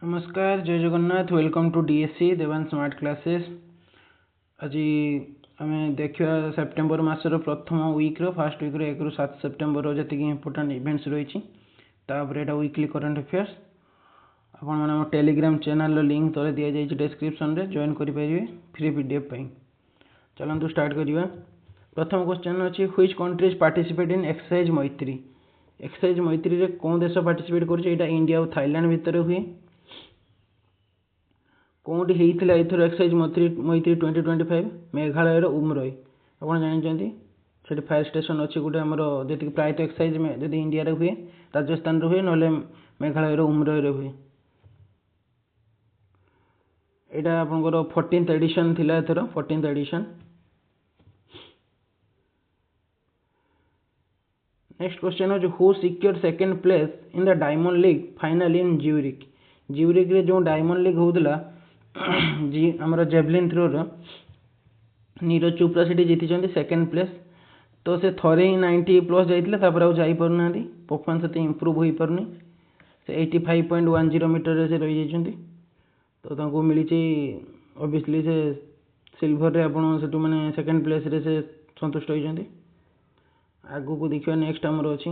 नमस्कार, जय Jagannath. Welcome to DSC देवान स्मार्ट क्लासेस। आज आम देखा सेप्टेम्बर मासर प्रथम वीक्र फास्ट वीक्र 1 ରୁ 7 सेप्टेम्बर जी इंपोर्टाट इवेंट्स रही यहाँ वीकली करंट अफेयर्स आप टेलीग्राम चैनल लिंक तले दि जाइए डिस्क्रिप्शन रे जॉइन करेंगे फ्री पीडीएफ पाई। चलतु स्टार्ट करवा। प्रथम क्वेश्चन अच्छी which countries participate in exercise मैत्री। एक्सरसाइज मैत्री रे कौन देश पार्टिसिपेट कर इंडिया और थाईलैंड भितर हुए। कौटी होता एथर एक्सरसाइज मैत्री 2025 मेघालय उमरई आप जानते से फायर स्टेशन अच्छी गोटे आम जी प्रायतः एक्सरसाइज जब इंडिया हुए राजस्थान हुए ना मेघालय उमरई हुए। यहाँ आपंकर 14th एडिशन थिला एथर 14th एडिशन। नेक्स्ट क्वेश्चन हो who secure second place in the diamond league final in Zurich. Zurich रे जो डायमंड लीग होता जी आमर जेवलिन थ्रोर नीरज चोपड़ा से जीति सेकेंड प्लेस। तो से थरे ही 90+ जाइए आना परफॉर्मेंस से इम्प्रूव हो पारनी से 85.10 मीटर से रही जाइए। तो मिली ऑब्वियसली से सिल्वर रे आपण से मैंने सेकेंड प्लेस रे से संतुष्ट होती। आगु को देखिए नेक्स्ट आमर अच्छी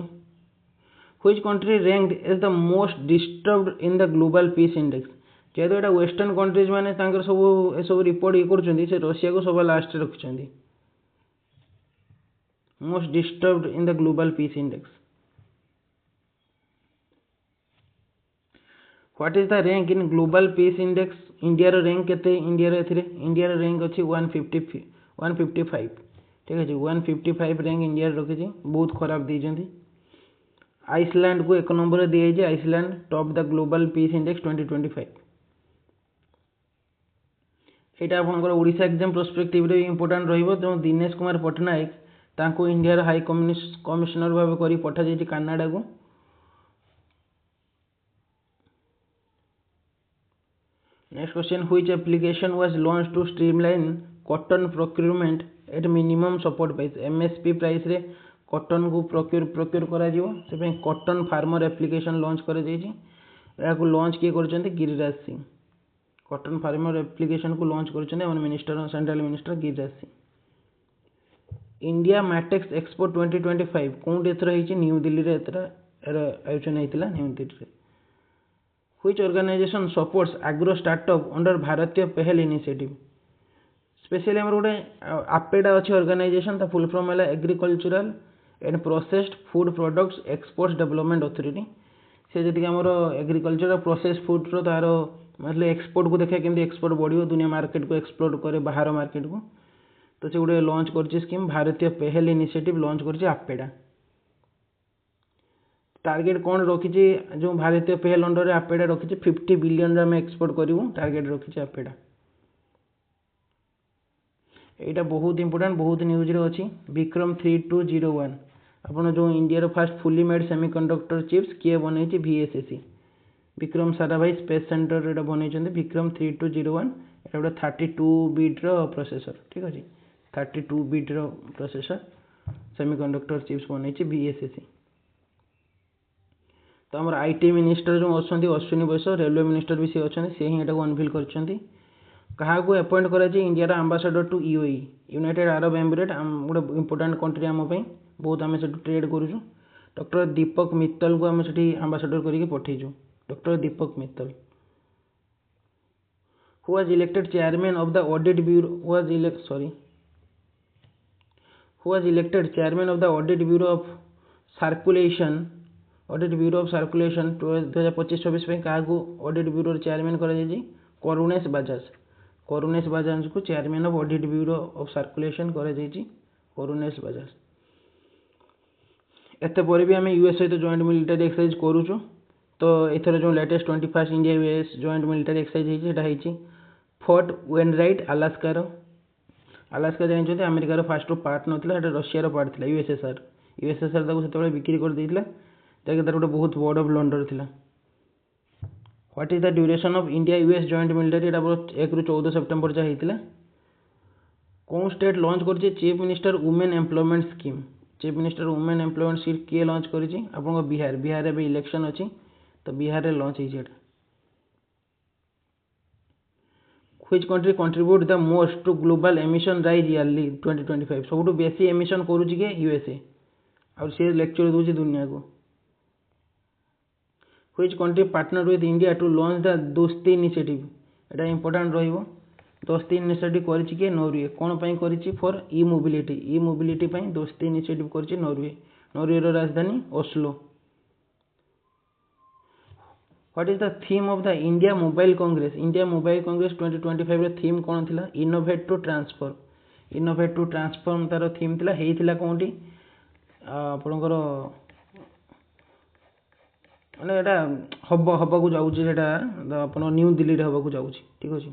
which country ranked as the most disturbed in the global peace index. जेहेतु यहाँ वेस्टर्न कंट्रीज मैंने सब सब रिपोर्ट ये कर रशिया को सब लास्ट रखिंट most disturbed in the global peace index. What is the rank in global peace index. India rank केते इंडिया रैंक अच्छी 155 ठीक है 155 रैंक इंडिया रखी बहुत खराब देती। आइसलैंड को 1 नंबर दी Iceland top the global peace index 2025। यहाँ आपंकर ओडिशा एग्जाम प्रोस्पेक्टिव इंपोर्टाट रो दिनेश कुमार पट्टनायक तांको इंडिया हाई कमिशनर भाव कर पठा जाइए कनाडा को। Next question which application was launch to streamline cotton procurement at minimum support price. MSP price रे कॉटन को प्रोक्यूर करा कॉटन फार्मर एप्लिकेशन लॉन्च कर लॉन्च किए कर Giriraj Singh. Cotton farmer application को लॉन्च कर minister central minister Giriraj Singh. India Matex expo 2025 कौन एथर न्यू दिल्ली रे आयोजन होता New Delhi. Which organisation supports agro startup under Bharatiya Pahal initiative. Specially आम गोटे आपेडा अच्छी ऑर्गेनाइजेशन ता फुल फॉर्म है agricultural and processed food products exports development authority. से जी आम एग्रीकल्चर प्रोसेस फूड तार मतलब एक्सपोर्ट को देखा केमती एक्सपोर्ट बढ़ो दुनिया मार्केट को एक्सप्लोर करे बाहर मार्केट को। तो से गोटे लॉन्च कर स्कीम भारतीय पहल इनिशिएटिव लॉन्च कर आपेडा। टार्गेट कौन रखी जो भारतीय पहल अंडर आपेडा रखी 50 बिलियन आम एक्सपोर्ट करूँ टार्गेट रखी आपेडा। यहाँ बहुत इंपोर्टाट बहुत न्यूज अच्छी विक्रम 3201 आपड़ जो India fast fully made semiconductor chips किए बन VSSC Vikram Sarabhai space centre ये बन विक्रम 3201 गोटे 32 बिट प्रोसेसर ठीक अच्छे 32 बिट प्रोसेसर सेमीकंडक्टर चिप्स बन VSSC। तो आम आईटी मिनिस्टर जो अच्छा अश्विनी वैश्य रेलवे मिनिस्टर भी सी अच्छा सी ही अनभिल कर क्या अपॉइंट कर India ambassador to UAE United Arab Emirate गोटे इंपोर्टाट कंट्री आम बहुत आम से ट्रेड करुँ। डॉक्टर दीपक मित्तल को आम से आंबासाडर करके पठेचु। Doctor Deepak Mittal who was elected chairman of the audit bureau who was elected chairman of the audit bureau of circulation 2025-26 क्या ऑडिट ब्यूरो चेयरमैन कर करुणेश बजाज को chairman of audit bureau of circulation कर करुणेश बजाज। एत पर भी आम यूएस सहित जॉइंट मिलिटारी एक्सरसाइज करुचु। तो एथर जो latest 21 India US joint military exercise है फोर्ट वेनराइट अलास्कार। अलास्का जानते अमेरिकार फास्ट पार्ट नाला रशियार पार्ट था यूएसएसआर से बिक्री कर देता जैसे तार गोटे बहुत बड़ ब्लंडर था। What is the duration of India US joint military 1 ରୁ 14 सेप्टेम्बर जहाँ होता। कौन स्टेट लॉन्च कर chief minister women employment scheme. Chief minister women employment scheme किए लॉन्च कर बिहार। बिहार में इलेक्शन अच्छी तो बिहार में लॉन्च होता। which country contribute the most to global emission rise yearly 2025 सबुठु बेसी एमिशन करूची के यूएसए और से लेक्चर दूची दुनिया को which country partner with India to launch the दोस्ती इनिशिएटिव एटा इंपोर्टेंट रहिबो दोस्ती इनिशिएटिव करिछि के नॉर्वे कोन पई करिछि फॉर ई मोबिलिटी पई दोस्ती इनिशिएटिव करिछि नॉर्वे रो राजधानी Oslo What is the theme of the India Mobile Congress 2025 रो थीम कोन थिला इनोवेट टू ट्रांसफॉर्म तार थीम थिला हेइथिला कोंटी आपनकर माने एटा हबा को जाउची सेटा अपन न्यू दिल्ली रे हबा को जाउची ठीक अछि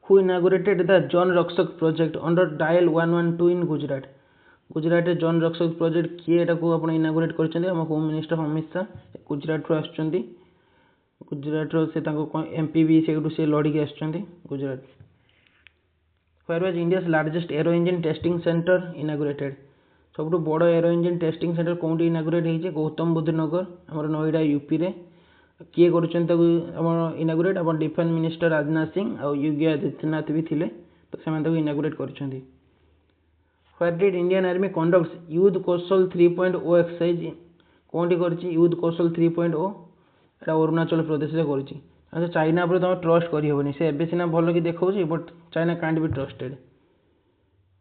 Who inaugurated the John Rocksock project under Dial 112 in Gujarat जॉन रॉक्सॉक प्रोजेक्ट किए एटा को आपण इनागुरेट करछन्ते हम होम मिनिस्टर अमित शाह गुजरात रो आछन्ती गुजरात रो से ताको एमपी भी से लड़ी के आछन्ती Gujarat Where was India's largest aero engine testing center inaugurated सबटु बड़ एरो इंजन टेस्टिंग सेंटर कोंडी इनागुरेट हेइचे गौतम बुद्ध नगर हमर नोएडा यूपी रे किए करछन ताको हमर इनागुरेट अपन डिफेंस मिनिस्टर राजनाथ सिंह और योगी आदित्यनाथ भी थिले तो सेमान ताको inaugurate करछन्ती Where did Indian Army conducts Youth Kaushal 3.0 exercise कोंडी करछि यूथ कौशल 3.0 एटा अरुणाचल प्रदेश रे करछि अच्छा चाइना पर तुम ट्रस्ट करि होबनी से एबे सिना भलो कि देखौछि but China can't be trusted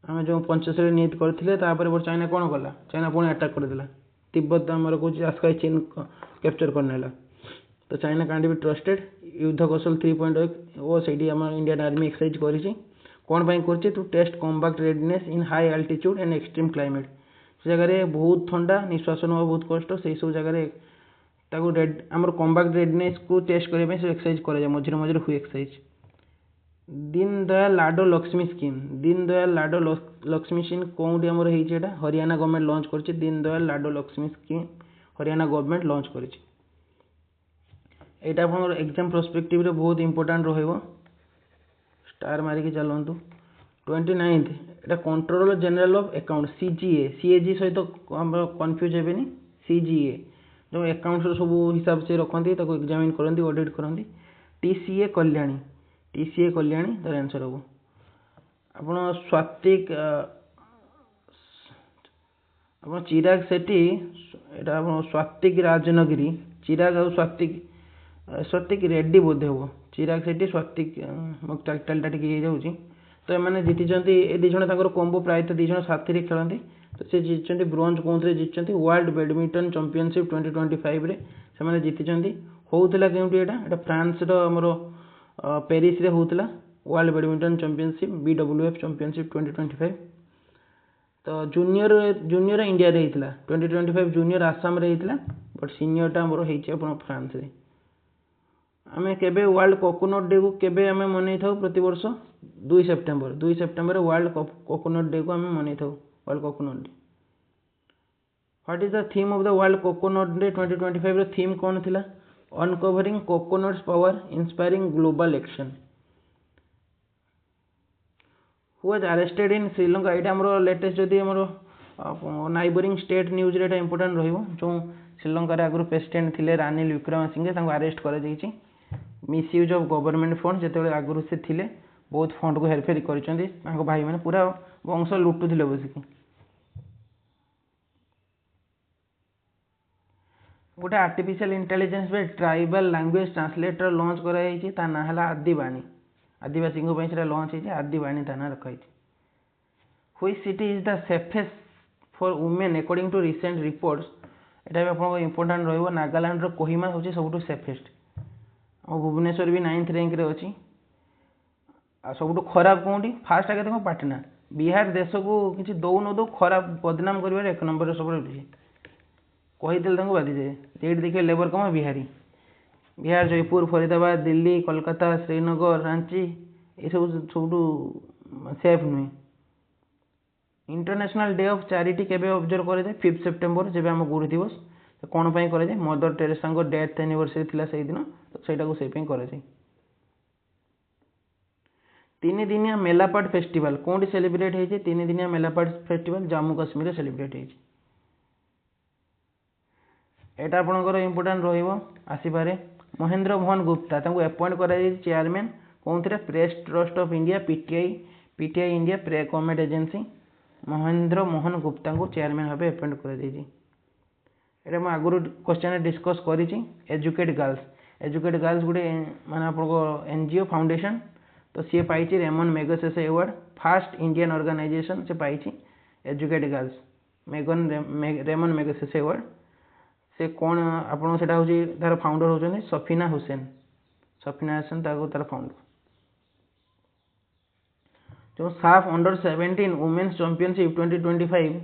आमे जो 75 नीति करथिले तापर पर चाइना कोन कला चाइना पुणी अटैक कर देला तिब्बत हमर कोछि आस्काई चीन कैप्चर करनेला तो चाइना कांट बी ट्रस्टेड युद्ध कौशल 3.0 ओ सेडी हमर इंडियन आर्मी एक्सरसाइज करिछि कोन पई करछि to test combat readiness in high altitude and extreme climate से जगह रे बहुत ठंडा निश्वास नवा बहुत कष्ट से सब जगह रे ताको रेड हमर कॉम्बैक्ट रेडनेस को टेस्ट करे से एक्सरसाइज करे मझिरे हुए एक्सरसाइज दीनदयाल लाडो लक्ष्मी स्कीम कोंडी हमर हेछि एटा हरियाणा गवर्नमेंट लॉन्च करछि Deendayal Lado Lakshmi scheme Haryana government launch करछि एटा हमर एग्जाम पर्सपेक्टिव रे बहुत इंपोर्टेंट रहइबो स्टार मारी के चलंतु 29th Etah controller general of account CAG सहित हम कंफ्यूज हेबेनी सीजीए जो अकाउंट्स सब हिसाब से रखंती ताको एग्जामिन करंती ऑडिट करंती टीसीए कल्याणी तार आंसर हो आपण स्वात्विक आपण चिराग सेठी एटा आपण स्वात्विक राजनगिरी चिराग और स्वात्विक रेड्डी बोधे हो चिराग सेठी स्वात्विक मक टाइटल टा टिके जाउची तो एमाने जीति जंती ए दि जण ताकर कॉम्बो प्रायत दि जण साथी रे खेलंती तो से जीतचंती ब्रोंज कोंथरे जीतचंती वर्ल्ड बैडमिंटन चैंपियनशिप 2025 रे से माने जीतिचंती होउतला केउटी एटा फ्रांस रो हमरो पेरिस रे होउतला world badminton championship BWF championship 2025 तो जूनियर इंडिया रे हितला 2025 जूनियर आसाम रे हितला बट सीनियर टा हमरो हेछि अपन फ्रांस रे आमे केबे वर्ल्ड कोकोनट डे को केबे आमे मनै थाउ प्रति वर्ष 2 सेप्टेम्बर वर्ल्ड कोकोनट डे को आमे मनै थाउ world coconut day what is the theme of the world coconut day 2025 रो थीम कोन थिला uncovering coconuts power inspiring global action who was arrested in Sri Lanka एटा हमरो लेटेस्ट जदी हमरो नाइबरिंग स्टेट न्यूज रे एटा इंपोर्टेंट रहिबो जो श्रीलंका रे आगु प्रेसिडेंट थिले रानिल विक्रमसिंघे तांको अरेस्ट करे दैछि मिसयूज ऑफ गवर्नमेंट फंड जेतेबेले आगु से थिले बहुत फंड को हेरफेर करछन्ती तांको भाई माने पूरा वंश लुटु थिले बसिकी गोटे आर्टिफिशियल इंटेलिजेंस पे ट्राइबल लैंग्वेज ट्रांसलेटर लॉन्च करा हैछि ता ना हला आदिवानी आदिवासी को सेटा लॉन्च हैछि आदिवानी ता ना रखा हैछि which city is the safest for women according to recent reports एटा भी आपन इंपोर्टेंट रहइबो नागालैंड रो कोहिमा होछि सबटु सेफेस्ट और भुवनेश्वर भी 9th रैंक रे अछि आ सबटु खराब कोंडी फास्ट आगे देखो पाटना बिहार देश को किछि दौ न दौ खराब बदनाम करबे एक नंबर रे सब रे कही दिल तंको बादी जाए रेट देखिए लेबर कम बिहार जयपुर फरीदाबाद दिल्ली कोलकाता श्रीनगर रांची ये सब सेफ नुहे इंटरनेशनल डे ऑफ चैरिटी केबे ऑब्जर्व करे 5 सेप्टेम्बर जब आम गुरु दिवस तो कौन पाई करे मदर टेरेसा डेथ एनिवर्सरी थिला से दिन तो सेटा को सेई करे 3 दिनिया मेलापाट फेस्टिवल कोंडी सेलिब्रेट होइछे 3 दिनिया मेलापाट फेस्टिवल जम्मू कश्मीर रे सेलिब्रेट होइछे एटा आपनकर इंपोर्टेंट रहिबो आसी पारे महेंद्र मोहन गुप्ता अपॉइंट कर चेयरमैन कौन थे press trust of India PTI India प्रे गवर्नमेंट एजेंसी महेंद्र मोहन गुप्ता को चेयरमैन भाव अपॉइंट कर आगुरी क्वेश्चन डिस्कस करी एजुकेट गर्ल्स गोटे माने आपको एनजीओ फाउंडेशन तो सी पाई Ramon Magsaysay award first Indian organisation से पाई educate girls Ramon Magsaysay award से कौन आपन से तार फाउंडर होती सफीना हुसैन तार फाउंडर जो साफ अंडर 17 वुमेन्स चैंपियनशिप 2025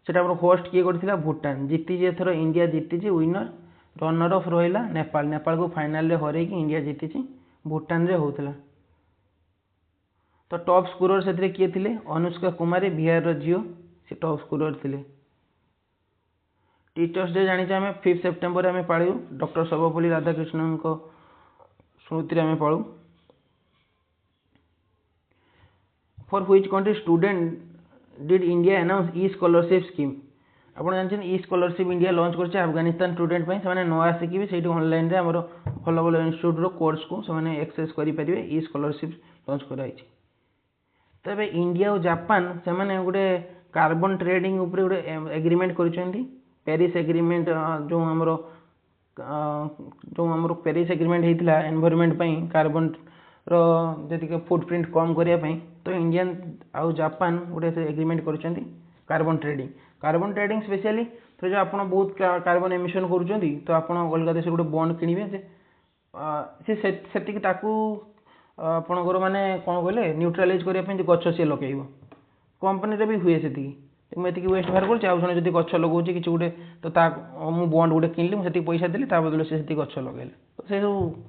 से होस्ट किए करथिला भूटान जीती एथर इंडिया जीती विनर रनर ऑफ रहा नेपाल को फाइनल हर इंडिया जीती भूटान रे होता तो टॉप स्कोरर से किए थे अनुष्का कुमारी बिहार झील से टॉप स्कोरर थे टीचर्स डे जानी आम 5 सेप्टेम्बर आम पालू डॉक्टर सर्वपल्ली राधाकृष्णन स्मृति आम पालू for which country student did India announce ई स्कॉलरशिप स्कीम आप जानते ई स्कॉलरशिप इंडिया लॉन्च कर अफगानिस्तान स्टूडेंट से न आसिकी से ऑनलाइन आमर भल भल इन्स्टिट्यूट कोर्स को से एक्सेस करेंगे ई स्कॉलरशिप लॉन्च कराई तो ये इंडिया और जापान से गोटे कार्बन ट्रेडिंग उपरे गोटे एग्रीमेंट कर पेरिस एग्रीमेंट जो आमर पेरिस एग्रीमेंट होता एनवायरमेंट कार्बन री फुटप्रिंट कम करने तो इंडियन आउ जापान गोटे एग्रीमेंट कर कार्बन ट्रेडिंग स्पेशली तो जो आप बहुत कार्बन एमिशन कर तो आप अलग देश गोटे बॉन्ड किणवे से आपणकर माने कौन कहले न्यूट्रालाइज करने गछ सी लगे कंपनी भी हुए से मुझे वेस्ट बाहर कर गछ लगे कि गोटे तो मुझे बॉन्ड गोटे किनली मुझे पैसा देली बदल से गछ लगे तो से सब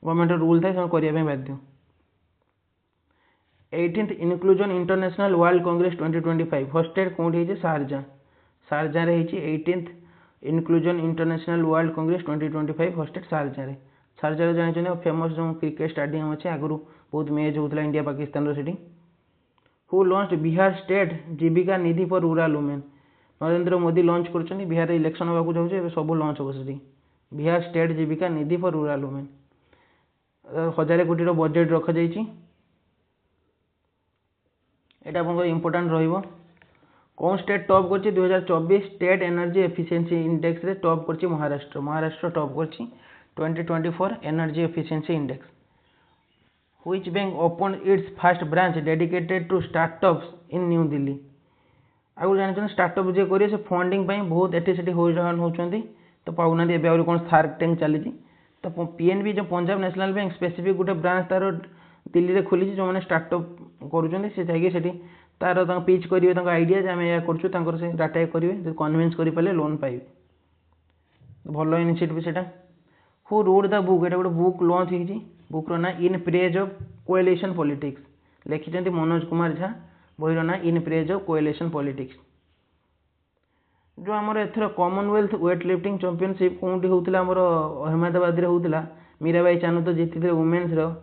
गवर्नमेंट रूल थाए करने बाध्य 18th inclusion international world congress 2025 hosted कौटी शारजा रे 18th inclusion international world congress 2025 hosted Sharjah जानी फेमस जो क्रिकेट स्टेडियम अच्छे आगुरी बहुत मैच होता इंडिया पाकिस्तान से who launch Bihar state Jeevika Nidhi for rural women Narendra Modi launch कर बिहार इलेक्शन होगा जाऊँगे सब लॉन्च हो Bihar state Jeevika Nidhi for rural women 1000 crore budget रखा जाइए यहाँ इंपोर्टाट कौन स्टेट टॉप कर 2024 स्टेट एनर्जी एफिशिएंसी इंडेक्स रे टॉप कर महाराष्ट्र टॉप कर 2024 energy efficiency index which bank open its first branch dedicated to startups in New Delhi आगु जानते स्टार्टअप जे करेंगे से फंडिंग बहुत एटी होती तो पाऊना एवं कौन शार्क टैंक चली तो पीएनबी जो पंजाब नेशनल बैंक स्पेसिफिक गोटे ब्रांच तार दिल्ली में खोली जो मैंने स्टार्टअप कर तार पिच करेंगे आइडिया आम यह कर डाटा करेंगे कन्विन्स कर लोन पाइबे भल इनिशिएटिव से हु रोड द बुक ये गोटे बुक लॉन्च होती बुक्र ना in praise of coalition politics लिखिं मनोज कुमार झा बहीर ना in praise of coalition politics जो आमर एथर कॉमनवेल्थ वेट लिफ्टिंग चैंपियनशिप कौटी होता अहमदाबाद में होता मीराबाई चानू तो जीति वुमेन्स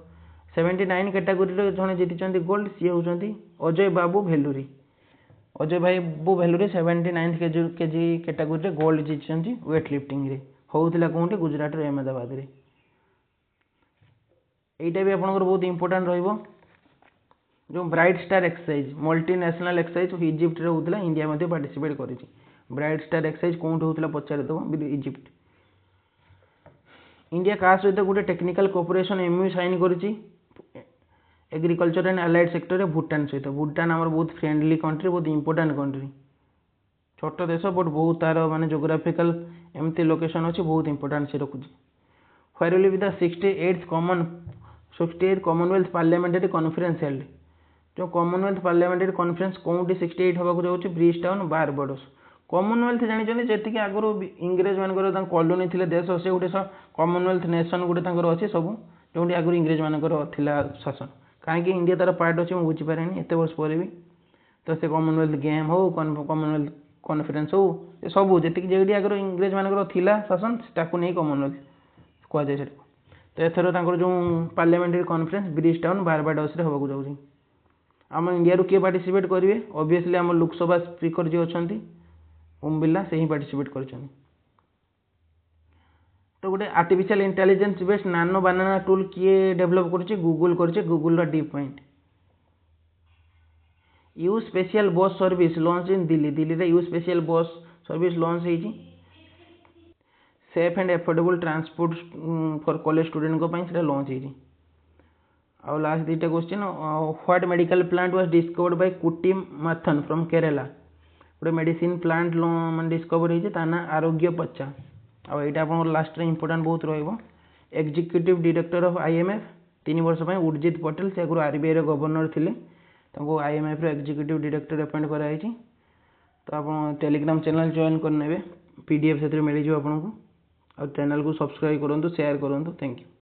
79 कैटेगोरी जड़े जीति गोल्ड सी होती अजय बाबू भेलुरी बाबू भेलुरी 79 केजी कैटेगोरी गोल्ड जीति वेट लिफ्टिंग रे होता कौटी गुजरात अहमदाबाद में यहीटा भी आपंकर बहुत इंपोर्टाट जो bright star exercise multinational exercise Egypt रे होता इंडिया में पार्टिसिपेट कर ब्राइट स्टार एक्सरसाइज कौन होता पचारिदेव इजिप्ट इंडिया का सहित गोटे टेक्निकल कोऑपरेशन एमयू साइन कर agriculture and allied sector Bhutan सहित भूटान आम बहुत फ्रेंडली कंट्री बहुत इंपोर्टाट कंट्री छोट देश बट बहुत तार माने जोग्राफिकल एमती लोकेशन अच्छी बहुत इंपोर्टाट से रखुच्छी where will be the 68th Commonwealth parliamentary conference held जो कॉमनवेल्थ पार्लियामेंटरी कॉन्फ्रेंस कौटी 68 होगा जाऊँगी ब्रिजटाउन बारबाडोस कॉमनवेल्थ जानी जी आगुरी इंग्रेज मान कॉलोनी थे देश से गोटे कॉमनवेल्थ नेशन गोटे अच्छे सब जो आगुरी इंग्रेज मानकर शासन कहीं इंडिया तार पार्ट अच्छे मुझे बुझीपारे एत वर्ष पर भी तो से कॉमनवेल्थ गेम हो कॉमनवेल्थ कॉन्फ्रेंस हो सब जी आगर इंग्रेज मानकर शासन ताकू नहीं कॉमनवेल्थ कहुए तो एथर जो पार्लियामेंटरी कॉन्फ्रेंस ब्रिजटाउन बारबाडोस होगा जाऊँगी आम इंडिया किए पार्टिसिपेट करेंगे ऑब्वियसली आम लोकसभा स्पीकर जी अच्छा ओम बिरला से ही पार्टिसिपेट कर तो तो गोटे artificial intelligence based nano banana tool किए डेभलप कर गूगल कर Google DeepMind U special bus service launch in Delhi Delhi रे U special bus service launch होती safe and affordable transport for college student को लॉन्च होती और लास्ट दुईटा question what medical plant was discovered by Kuttim Mathan from Kerala गोटे medicine plant मान discover होती ना आरोग्य पच्चा और यहाँ आप लास्ट इंपोर्टाट बहुत एग्जीक्यूटिव डायरेक्टर ऑफ आईएमएफ 3 वर्ष उर्जित पटेल से आगुरी आरबीआई गवर्नर थे आईएमएफ एग्जीक्यूटिव डायरेक्टर अपॉइंट कराई तो आप टेलीग्राम चैनल जॉइन करने पीडीएफ से मिल आपको और चैनल को सब्सक्राइब करूँ शेयर करूँ थैंक यू।